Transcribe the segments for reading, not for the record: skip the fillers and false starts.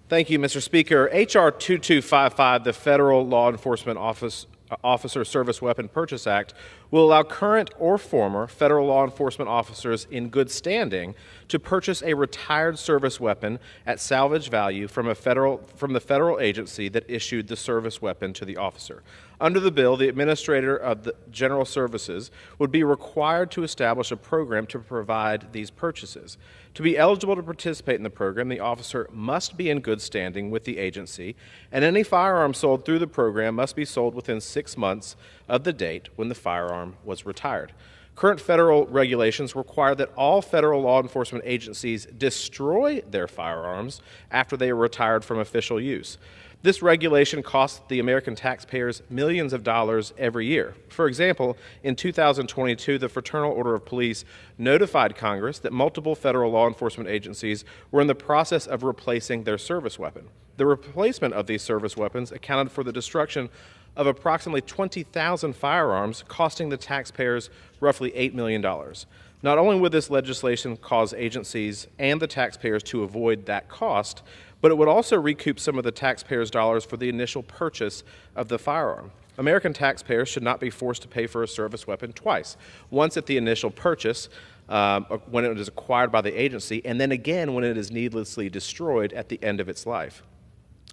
Thank you, Mr. Speaker. H.R. 2255, the Federal Law Enforcement Officer Service Weapon Purchase Act, will allow current or former federal law enforcement officers in good standing to purchase a retired service weapon at salvage value from the federal agency that issued the service weapon to the officer. Under the bill, the Administrator of the General Services would be required to establish a program to provide these purchases. To be eligible to participate in the program, the officer must be in good standing with the agency, and any firearm sold through the program must be sold within 6 months of the date when the firearm was retired. Current federal regulations require that all federal law enforcement agencies destroy their firearms after they are retired from official use. This regulation costs the American taxpayers millions of dollars every year. For example, in 2022, the Fraternal Order of Police notified Congress that multiple federal law enforcement agencies were in the process of replacing their service weapon. The replacement of these service weapons accounted for the destruction of approximately 20,000 firearms, costing the taxpayers roughly $8 million. Not only would this legislation cause agencies and the taxpayers to avoid that cost, but it would also recoup some of the taxpayers' dollars for the initial purchase of the firearm. American taxpayers should not be forced to pay for a service weapon twice, once at the initial purchase, when it is acquired by the agency, and then again when it is needlessly destroyed at the end of its life.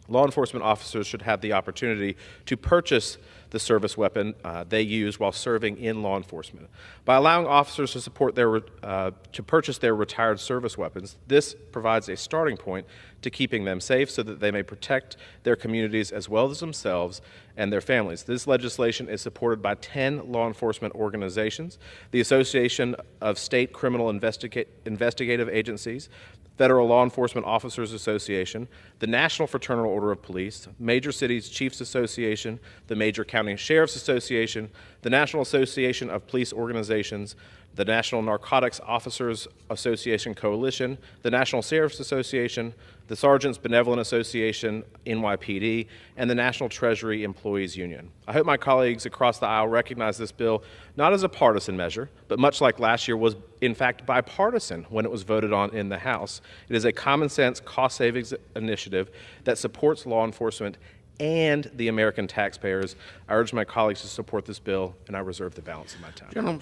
Law enforcement officers should have the opportunity to purchase the service weapon they use while serving in law enforcement. By allowing officers to purchase their retired service weapons, this provides a starting point to keeping them safe so that they may protect their communities as well as themselves and their families. This legislation is supported by 10 law enforcement organizations: the Association of State Criminal Investigative Agencies, Federal Law Enforcement Officers Association, the National Fraternal Order of Police, Major Cities Chiefs Association, the Major County Sheriffs Association, the National Association of Police Organizations, the National Narcotics Officers Association Coalition, the National Sheriffs Association, the Sergeants Benevolent Association, NYPD, and the National Treasury Employees Union. I hope my colleagues across the aisle recognize this bill not as a partisan measure, but much like last year was in fact bipartisan when it was voted on in the House. It is a common sense cost savings initiative that supports law enforcement and the American taxpayers. I urge my colleagues to support this bill, and I reserve the balance of my time.